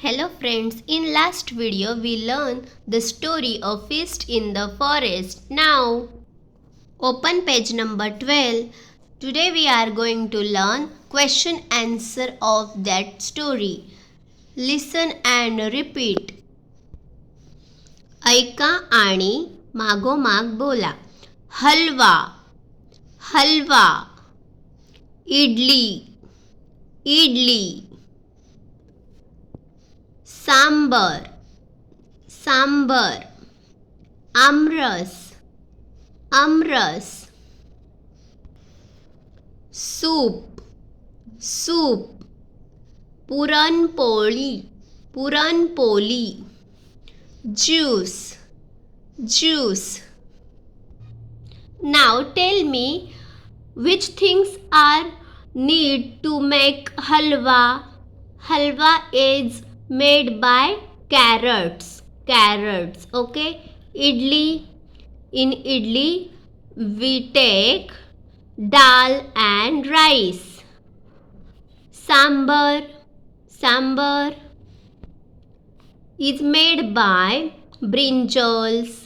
Hello friends, in last video we learned the story of Feast in the Forest. Now open page number 12. Today we are going to learn question answer of that story. Listen and repeat. ऐका आणि मागोमाग बोला. Halwa, halwa. Idli, idli. Sambar, sambar. Aamras, aamras. Soup, soup. Puranpoli, puranpoli. Juice, juice. Now tell me which things are need to make halwa. Halwa is made by carrots, carrots. Okay. Idli, in idli we take dal and rice. Sambar, sambar is made by brinjals,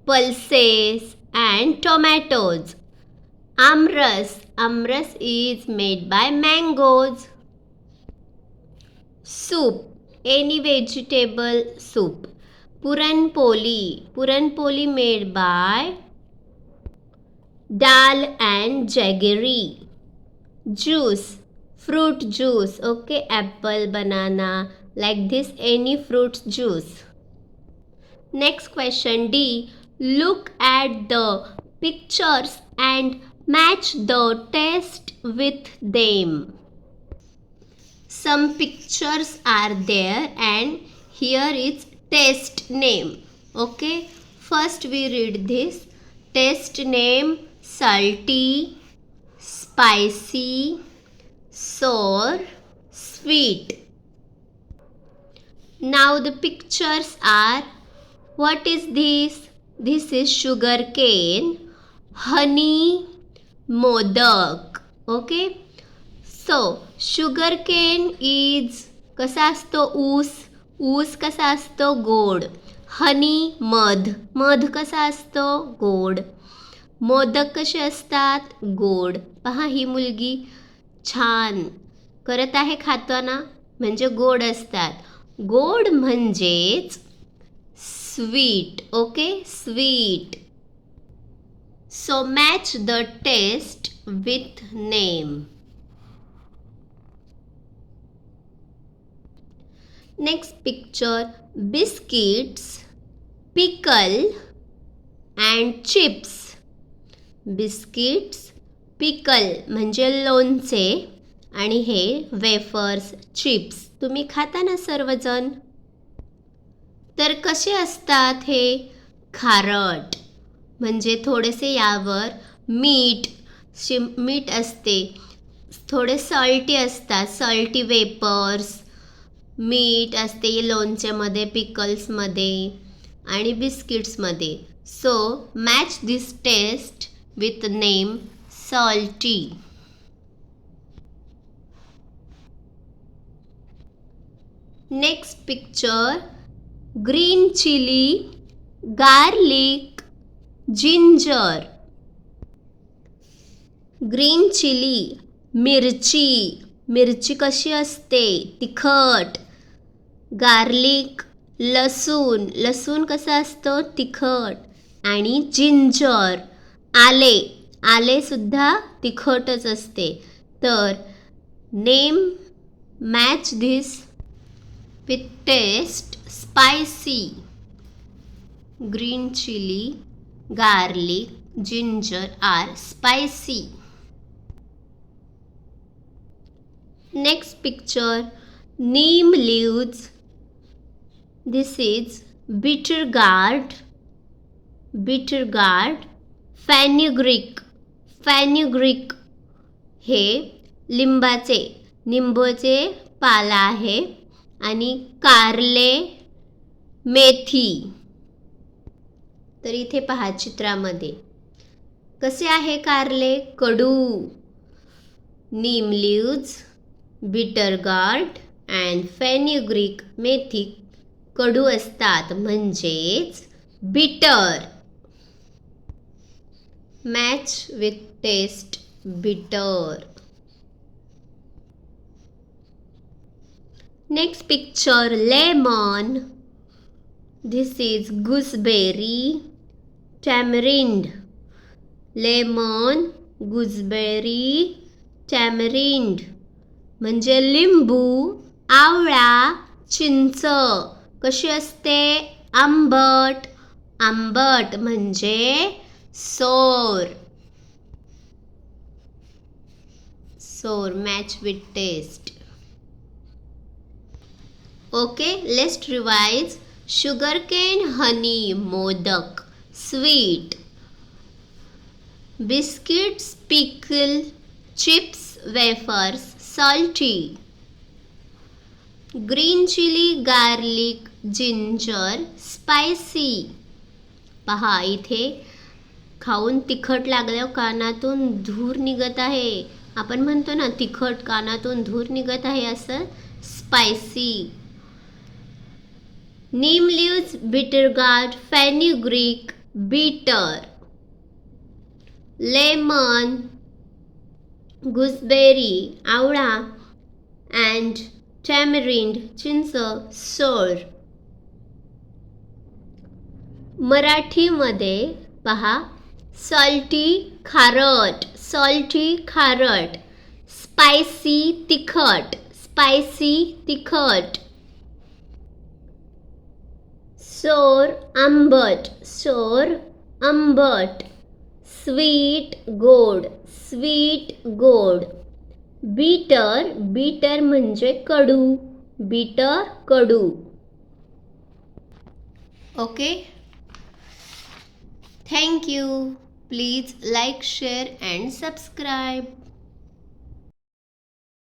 pulses and tomatoes. Amras, amras is made by mangoes. Soup, any vegetable soup. Puranpoli, puranpoli made by dal and jaggery. Juice, fruit juice. Okay, apple, banana, like this, any fruit juice. Next question D. Look at the pictures and match the text with them. Some pictures are there and here is test name. Okay, first we read this. Test name: salty, spicy, sour, sweet. Now the pictures are, what is this? This is sugar cane, honey, modak. Okay, so sugar cane is कसा असतो? ऊस, ऊस कसा असतो? गोड. हनी, मध, मध कसा असतो? गोड. मोदक कसे असतात? गोड. पहा ही मुलगी छान करत आहे खाताना, म्हणजे गोड असतात. गोड म्हणजेच sweet. Okay, sweet. So match the taste with name. Next picture: biscuits, pickle and chips. Biscuits, pickle म्हणजे लोणचे आणि हे वेफर्स, चिप्स. तुम्ही खाता ना सर्वजण? तर कसे असतात हे? खारट, म्हणजे थोडेसे यावर मीठ, मीठ असते. थोडे सॉल्टी असतात, सॉल्टी वेपर्स. मीठ असते लोणच्यामध्ये, पिकल्समध्ये आणि बिस्किट्समध्ये. So match this taste with name salty. Next picture: green chilli, garlic, ginger. Green chilli, मिरची, मिरची कशी असते? तिखट. गार्लिक, लसूण, लसूण कसा असतो? तिखट. आणि जिंजर, आले, आले सुद्धा तिखटच असते. तर name match this with taste: spicy. Green chili, garlic, ginger are spicy. Next picture: neem leaves. This is bitter gourd, bitter gourd. Fenugreek, fenugreek हे लिंबाचे, निंबोचे पाला आहे. आणि कारले, मेथी. तर इथे पहा चित्रामध्ये कसे आहे कारले? कडू. Neem leaves, bitter gourd and fenugreek methi कडू असतात म्हणजेच bitter. Match with taste bitter. Next picture lemon. This is gooseberry, tamarind. Lemon, gooseberry, tamarind म्हणजे लिंबू, आवळा, चिंच. कशी असते? आंबट. आंबट म्हणजे sour. Sour match with taste. Okay, let's revise. Sugarcane, honey, modak, sweet. Biscuits, pickle, chips, wafers, salty. Green chili, garlic, ginger, spicy. पहा इथे खाऊन तिखट लागल्यावर कानातून धूर निघत आहे. आपण म्हणतो ना तिखट कानातून धूर निघत आहे असं spicy. Neem leaves, bitter gourd, fenugreek, bitter. Lemon, gooseberry, आवळा, and tamarind, चिंच, sour. मराठीमध्ये पहा salty, खारट, salty, खारट. Spicy, तिखट, spicy, तिखट. sour, आंबट, sour, आंबट. स्वीट, गोड, स्वीट, गोड. बिटर, बिटर म्हणजे कडू, बिटर, कडू. Okay, thank you. Please like, share and subscribe.